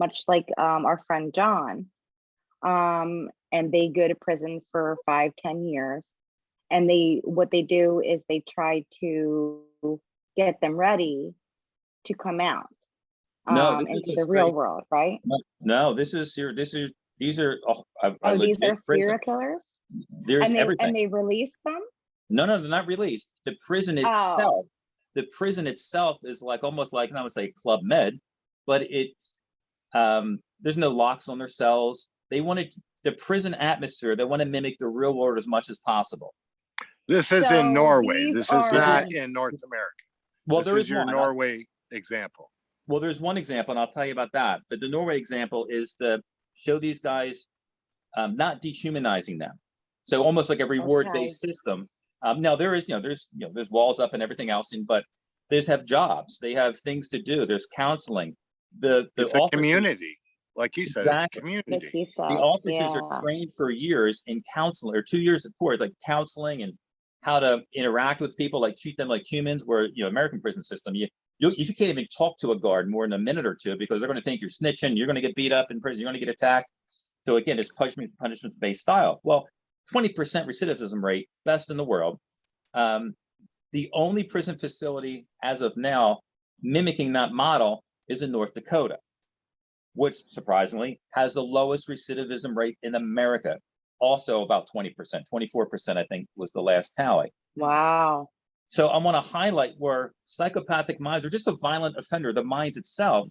much like our friend John. And they go to prison for 5-10 years. And what they do is they try to get them ready to come out into the real world, right? No, these are these are serial killers. There's everything. And they release them? No, they're not released. The prison itself, is like almost like, I would say Club Med, but there's no locks on their cells. They wanted the prison atmosphere. They want to mimic the real world as much as possible. This is in Norway. This is not in North America. Well, there is your Norway example. Well, there's one example, and I'll tell you about that. But the Norway example is to show these guys not dehumanizing them. So almost like a reward-based system. Now there is, there's walls up and everything else, but they just have jobs. They have things to do. There's counseling. It's a community, like you said. Exactly. It's community. The officers are trained for years in counseling, or 2 years of course, like counseling and how to interact with people, like treat them like humans. Where American prison system, you can't even talk to a guard more than a minute or two because they're going to think you're snitching. You're going to get beat up in prison. You're going to get attacked. So again, it's punishment-based style. Well, 20% recidivism rate, best in the world. The only prison facility as of now mimicking that model is in North Dakota, which surprisingly has the lowest recidivism rate in America. Also about 20%, 24%, I think was the last tally. Wow. So I want to highlight where psychopathic minds are just a violent offender, the minds itself,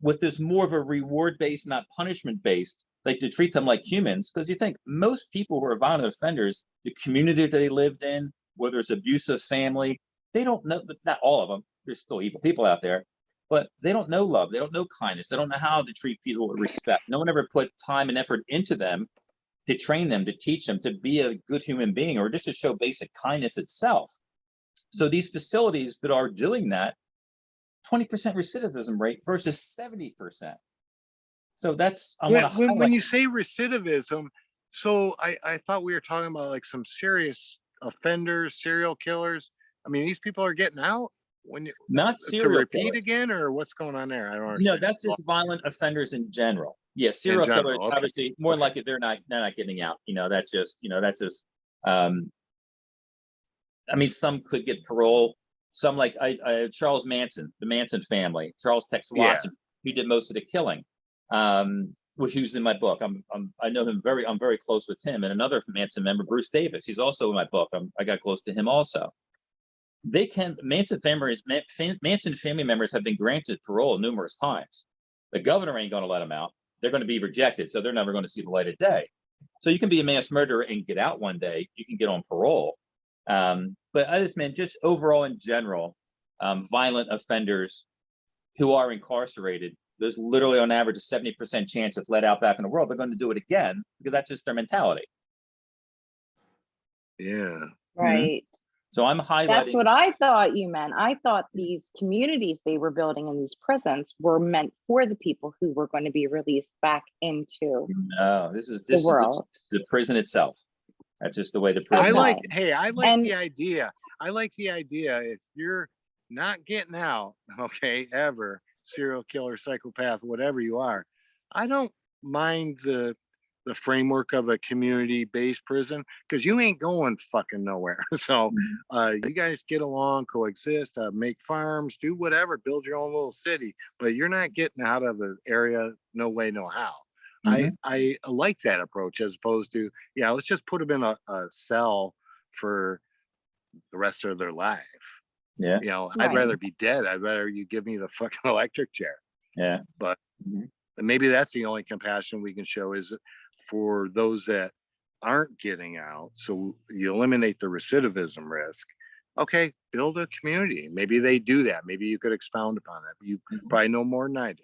with this more of a reward-based, not punishment-based, like to treat them like humans. Because you think most people who are violent offenders, the community they lived in, whether it's abusive family, they don't know, not all of them, there's still evil people out there, but they don't know love. They don't know kindness. They don't know how to treat people with respect. No one ever put time and effort into them to train them, to teach them to be a good human being, or just to show basic kindness itself. So these facilities that are doing that, 20% recidivism rate versus 70%. So that's, when you say recidivism, so I thought we were talking about like some serious offenders, serial killers. I mean, these people are getting out not serial to repeat killers. Again, or what's going on there? I don't understand. No, that's just violent offenders in general. Yeah, serial killers, okay. Obviously, more likely they're not getting out. That's just, I mean, some could get parole. Some like Charles Manson, the Manson family, Charles Tex Watson, who did most of the killing, who's in my book. I know him I'm very close with him, and another Manson member, Bruce Davis. He's also in my book. I got close to him also. Manson family members have been granted parole numerous times. The governor ain't going to let them out. They're going to be rejected, so they're never going to see the light of day. So you can be a mass murderer and get out one day. You can get on parole. But I just meant just overall in general, violent offenders who are incarcerated, there's literally on average a 70% chance if let out back in the world, they're going to do it again because that's just their mentality. Yeah. Right. Mm-hmm. So I'm highlighting. That's what I thought you meant. I thought these communities they were building in these prisons were meant for the people who were going to be released back into this is the prison itself. That's just the way the prison. I like the idea. I like the idea. If you're not getting out, okay, ever, serial killer, psychopath, whatever you are, I don't mind the framework of a community-based prison because you ain't going fucking nowhere. So you guys get along, coexist, make farms, do whatever, build your own little city, but you're not getting out of the area no way, no how. I like that approach as opposed to, let's just put them in a cell for the rest of their life. Yeah. I'd rather be dead. I'd rather you give me the fucking electric chair. Yeah. But maybe that's the only compassion we can show is for those that aren't getting out. So you eliminate the recidivism risk. Okay, build a community. Maybe they do that. Maybe you could expound upon that. But you probably know more than I do.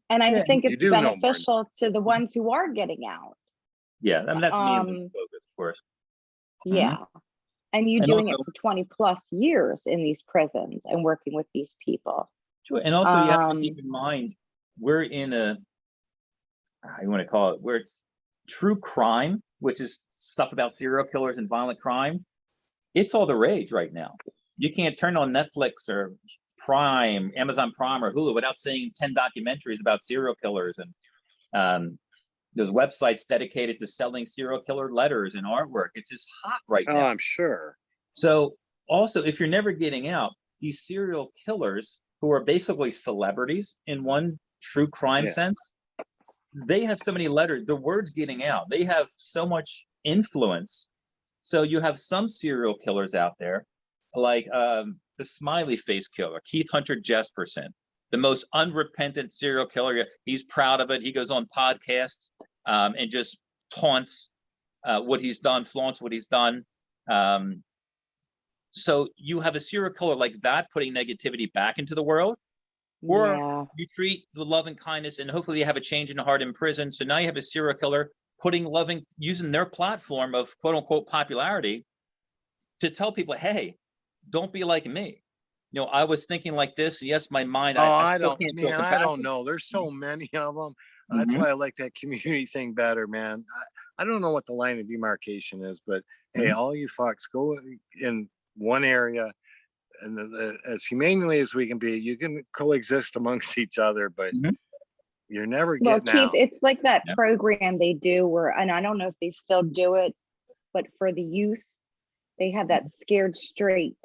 And I think it's beneficial to the ones who are getting out. Yeah, I mean, that's me focus, of course. Yeah. And you doing it for 20 plus years in these prisons and working with these people. Sure. And also you have to keep in mind, we're in you want to call it, where it's true crime, which is stuff about serial killers and violent crime. It's all the rage right now. You can't turn on Netflix or Prime, Amazon Prime or Hulu without seeing 10 documentaries about serial killers. And there's websites dedicated to selling serial killer letters and artwork. It's just hot right now. Oh, I'm sure. So also, if you're never getting out, these serial killers who are basically celebrities in one true crime sense, they have so many letters, the word's getting out. They have so much influence. So you have some serial killers out there, like the smiley face killer, Keith Hunter Jesperson, the most unrepentant serial killer. He's proud of it. He goes on podcasts and just taunts what he's done, flaunts what he's done. So you have a serial killer like that putting negativity back into the world, or you treat with love and kindness, and hopefully you have a change in the heart in prison. So now you have a serial killer using their platform of quote unquote popularity to tell people, hey, don't be like me. You know, I was thinking like this. Yes, my mind. I don't know. There's so many of them. That's why I like that community thing better, man. I don't know what the line of demarcation is, but hey, all you fucks, go in one area, and as humanely as we can be, you can coexist amongst each other, but you're never getting Keith, out. it's like that program they do where, and I don't know if they still do it, but for the youth, they have that Scared Straight,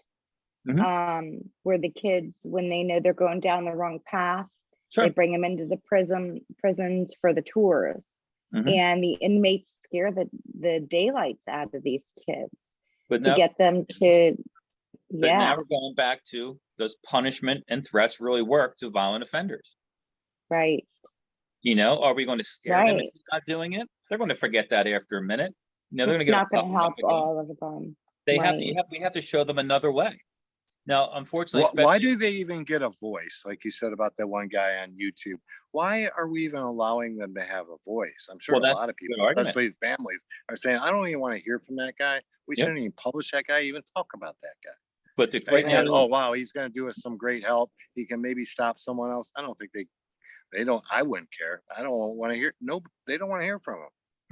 where the kids, when they know they're going down the wrong path, they bring them into the prisons for the tours, and the inmates scare the daylights out of these kids to get them to. But now we're going back to, does punishment and threats really work to violent offenders? Right. You know, are we going to scare them if they're not doing it? They're going to forget that after a minute. You know, they're going to not going to help all of them. They we have to show them another way. Now, unfortunately, why do they even get a voice? Like you said about that one guy on YouTube. Why are we even allowing them to have a voice? I'm sure a lot of people, especially families, are saying, I don't even want to hear from that guy. We shouldn't even publish that guy, even talk about that guy. But oh wow, he's going to do us some great help. He can maybe stop someone else. I don't think they don't. I wouldn't care. I don't want to hear. No, they don't want to hear from him.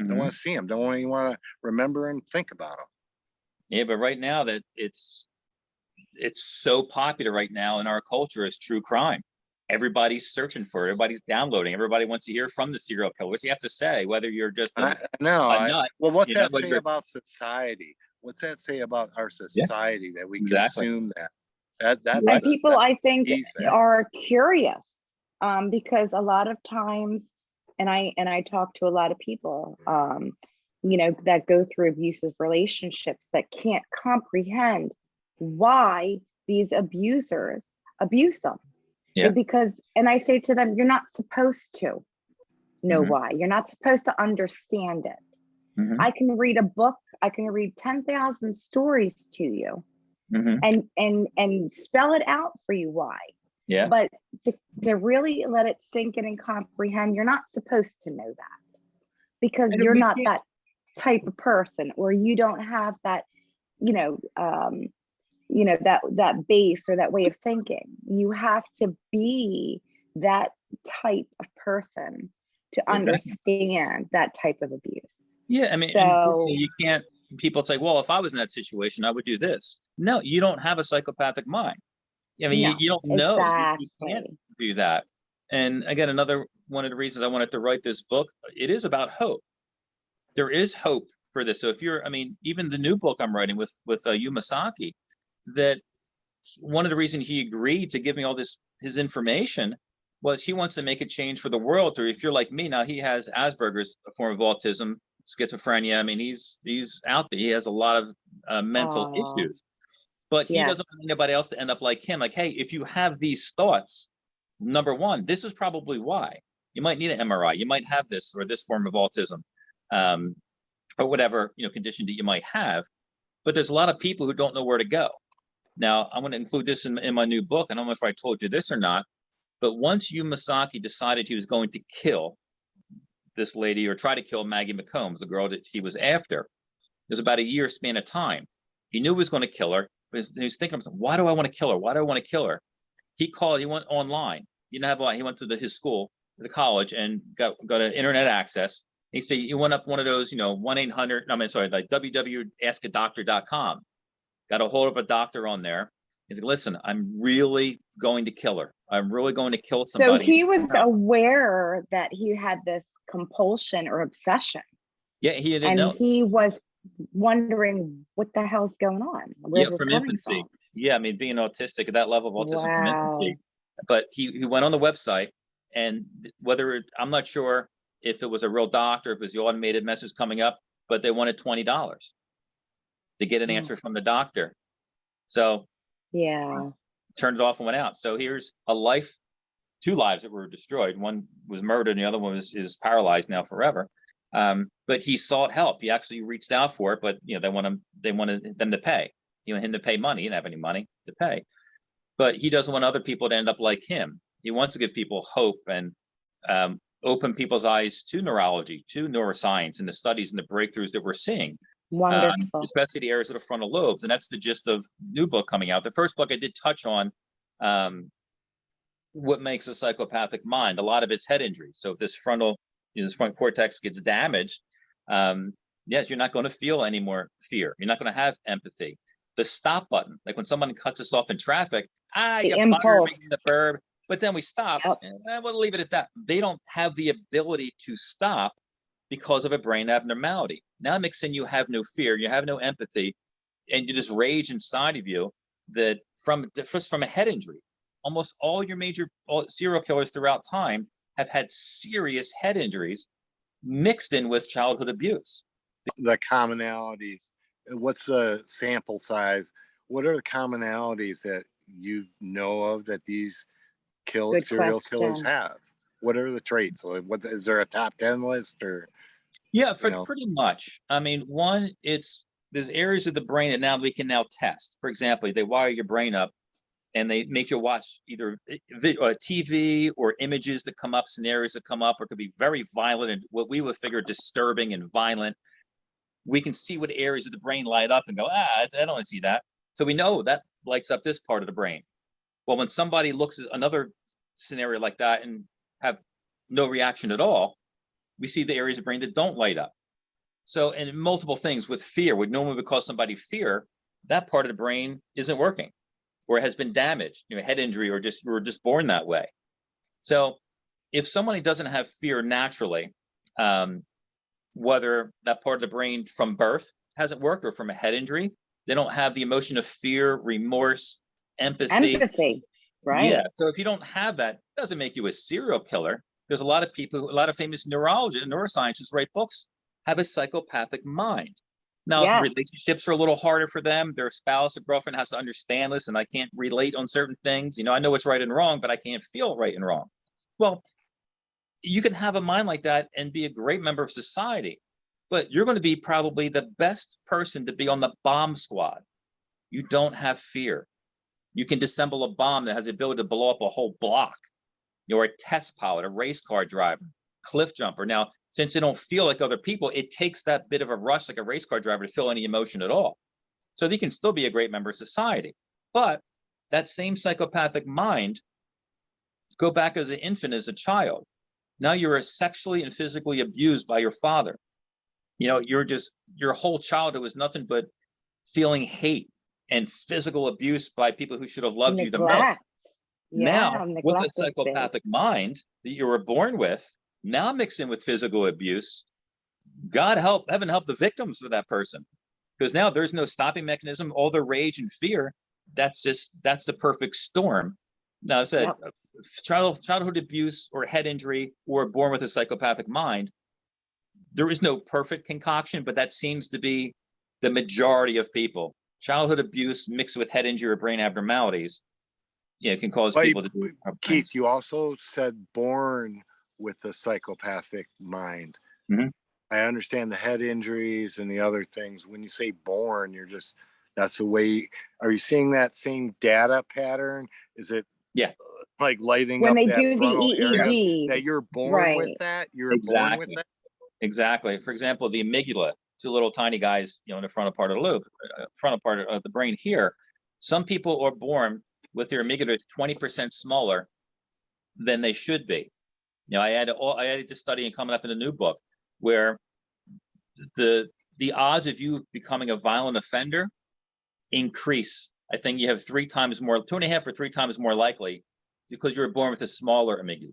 Don't want to see him. Don't even want to remember and think about him. Yeah, but right now that it's so popular right now in our culture is true crime. Everybody's searching for it. Everybody's downloading. Everybody wants to hear from the serial killer. What do you have to say? Whether you're just a nut. Well, what's that say about society? What's that say about our society that we consume that? And people, I think, are curious because a lot of times, and I talk to a lot of people, you know, that go through abusive relationships that can't comprehend why these abusers abuse them. Because, and I say to them, you're not supposed to know why. You're not supposed to understand it. I can read a book. I can read 10,000 stories to you and spell it out for you why. But to really let it sink in and comprehend, you're not supposed to know that because you're not that type of person, or you don't have that, that base or that way of thinking. You have to be that type of person to understand that type of abuse. Yeah, I mean, so you can't. People say, "Well, if I was in that situation, I would do this." No, you don't have a psychopathic mind. I mean, you don't know. Exactly. You can't do that. And again, another one of the reasons I wanted to write this book, it is about hope. There is hope for this. So if you're, I mean, even the new book I'm writing with Yu Masaki, that one of the reasons he agreed to give me all his information was he wants to make a change for the world. Or if you're like me now, he has Asperger's, a form of autism, schizophrenia. I mean, he's out there. He has a lot of mental issues, but he doesn't want anybody else to end up like him. Like, hey, if you have these thoughts, number one, this is probably why. You might need an MRI. You might have this or this form of autism, or whatever condition that you might have. But there's a lot of people who don't know where to go. Now, I'm going to include this in my new book. I don't know if I told you this or not, but once Yu Masaki decided he was going to kill this lady or try to kill Maggie McCombs, the girl that he was after, there's about a year span of time. He knew he was going to kill her, but he was thinking, why do I want to kill her? Why do I want to kill her? He went online. He went to his school, the college, and got an internet access. He said he went up one of those, 1-800, like www.askadoctor.com. Got a hold of a doctor on there. He's like, listen, I'm really going to kill her. I'm really going to kill So somebody. he was aware that he had this compulsion or obsession. Yeah, he didn't And know. he was wondering what the hell's going on. Where's this From coming infancy. from? Yeah, I mean, being autistic at that level of autism from infancy. Wow. But he went on the website, and I'm not sure if it was a real doctor, if it was the automated message coming up, but they wanted $20 to get an answer from the doctor. So Yeah. turned it off and went out. So here's a life, 2 lives that were destroyed. One was murdered, and the other one is paralyzed now forever. But he sought help. He actually reached out for it, but they wanted them to pay. Him to pay money. He didn't have any money to pay. But he doesn't want other people to end up like him. He wants to give people hope and open people's eyes to neurology, to neuroscience, and the studies and the breakthroughs that we're seeing. Wonderful. Especially the areas of the frontal lobes. And that's the gist of new book coming out. The first book I did touch on what makes a psychopathic mind. A lot of it's head injury. So if this front cortex gets damaged, yes, you're not going to feel any more fear. You're not going to have empathy. The stop button, like when someone cuts us off in traffic, The you impulse. in the curb, but then we stop. Yep. And we'll leave it at that. They don't have the ability to stop because of a brain abnormality. Now mix in, you have no fear, you have no empathy, and you just rage inside of you that from a head injury. Almost all your major serial killers throughout time have had serious head injuries mixed in with childhood abuse. The commonalities, what's the sample size? What are the commonalities that you know of that these serial killers have? What are the traits? Like, what is there a top 10 list or? Yeah, pretty much. I mean, one, there's areas of the brain that now we can test. For example, they wire your brain up and they make you watch either TV or images that come up, scenarios that come up, or it could be very violent and what we would figure disturbing and violent. We can see what areas of the brain light up and go, I don't want to see that. So we know that lights up this part of the brain. Well, when somebody looks at another scenario like that and have no reaction at all, we see the areas of brain that don't light up. So, and multiple things with fear would normally cause somebody fear, that part of the brain isn't working or has been damaged, head injury, or we're just born that way. So if somebody doesn't have fear naturally, whether that part of the brain from birth hasn't worked or from a head injury, they don't have the emotion of fear, remorse, empathy. Right? Yeah. So if you don't have that, it doesn't make you a serial killer. There's a lot of people, a lot of famous neurologists and neuroscientists write books, have a psychopathic mind. Now, relationships are a little harder for them. Their spouse or girlfriend has to understand this, and I can't relate on certain things. I know what's right and wrong, but I can't feel right and wrong. Well, you can have a mind like that and be a great member of society, but you're going to be probably the best person to be on the bomb squad. You don't have fear. You can disassemble a bomb that has the ability to blow up a whole block. You're a test pilot, a race car driver, cliff jumper. Now, since you don't feel like other people, it takes that bit of a rush like a race car driver to feel any emotion at all. So they can still be a great member of society. But that same psychopathic mind, go back as an infant, as a child. Now you're sexually and physically abused by your father. Your whole childhood was nothing but feeling hate and physical abuse by people who should have loved you the most. Now, with a psychopathic mind that you were born with, now mixed in with physical abuse, heaven help the victims of that person. Because now there's no stopping mechanism, all the rage and fear, that's the perfect storm. Now, I said, childhood abuse or head injury or born with a psychopathic mind, there is no perfect concoction, but that seems to be the majority of people. Childhood abuse mixed with head injury or brain abnormalities, can cause people to do. Keith, you also said born with a psychopathic mind. Mm-hmm. I understand the head injuries and the other things. When you say born, that's the way. Are you seeing that same data pattern? Is it like lighting when up they that do the EEG that you're born with that? You're born with that? Exactly. For example, the amygdala, 2 little tiny guys, in the frontal part of the lobe, frontal part of the brain here. Some people are born with their amygdala 20% smaller than they should be. I added this study and coming up in a new book where the odds of you becoming a violent offender increase I think you have 3 times more, 2.5 or 3 times more likely, because you were born with a smaller amygdala.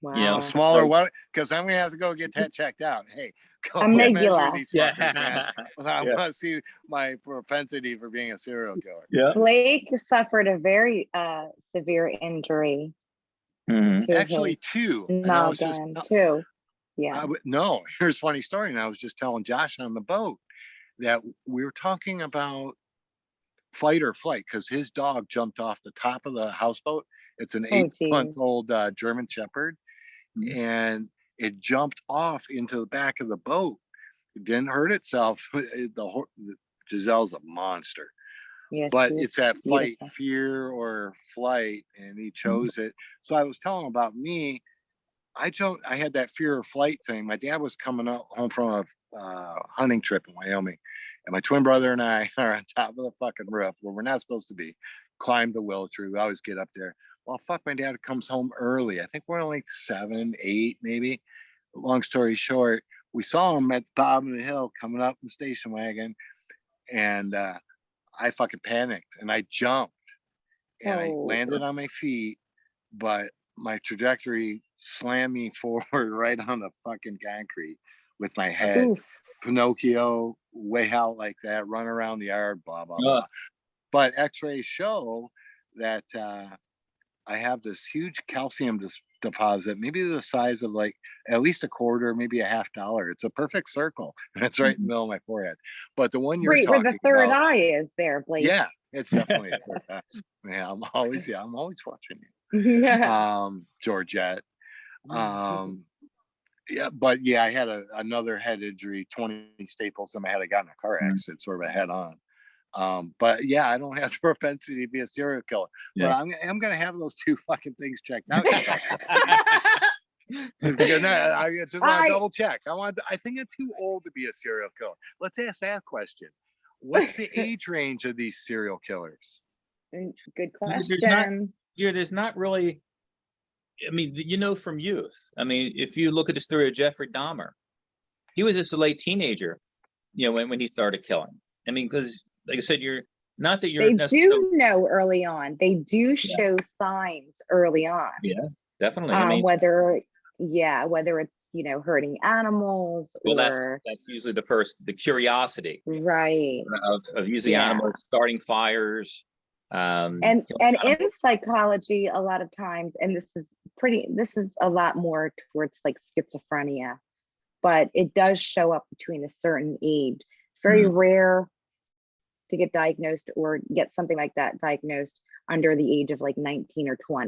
Wow. You know, A smaller what? Because I'm gonna have to go get that checked out. Hey, go measure Amygdala. these Yeah. fuckers, man. I Yeah. want to see my propensity for being a serial killer. Yeah. Blake suffered a very severe injury Mhm. to Actually, his 2. And I was just noggin too. Yeah. no. Here's a funny story. And I was just telling Josh on the boat that we were talking about fight or flight because his dog jumped off the top of the houseboat. It's an Oh, 8-month-old German Shepherd, Mhm. and it jumped off into the back of the boat. It didn't hurt itself. Giselle's a monster, Yes, but she is it's that fight, beautiful. fear, or flight, and he chose it. So I was telling him about me. I had that fear or flight thing. My dad was coming home from a hunting trip in Wyoming, and my twin brother and I are on top of the fucking roof where we're not supposed to be. Climbed the willow tree. We always get up there. Well, fuck, my dad comes home early. I think we're only 7, 8, maybe. Long story short, we saw him at the bottom of the hill coming up in the station wagon, and I fucking panicked and I jumped and I landed on my feet, but my trajectory slammed me forward right on the fucking concrete with my head. Oof. Pinocchio, way out like that, run around the yard, blah, blah, Uh. blah. But x-rays show that I have this huge calcium deposit, maybe the size of like at least a quarter, maybe a $50. It's a perfect circle. And it's right in the middle of my forehead. But the one you're Right where the talking third about, eye is there, Blake. yeah, it's definitely a third eye. Yeah, I'm always watching you. Yeah. Georgette. Yeah, but yeah, I had another head injury, 20 staples in my head. I got in a car accident, sort of a head on. But yeah, I don't have the propensity to be a serial killer. Yeah. But I'm gonna have those 2 fucking things checked out. Because I just want to double check. I think I'm too old to be a serial killer. Let's ask that question. What's the age range of these serial killers? Good There's not really. I mean, from youth. I mean, if you look at the story of Jeffrey Dahmer, he was just a late teenager, when he started killing. I mean, because like I said, They do know early on. They do show signs early on. Yeah, definitely. I mean, whether it's hurting animals, well, or that's usually the curiosity, right, of using animals, starting fires. And in psychology, a lot of times, and this is a lot more towards like schizophrenia, but it does show up between a certain age. It's very rare to get diagnosed or get something like that diagnosed under the age of like 19 or 20.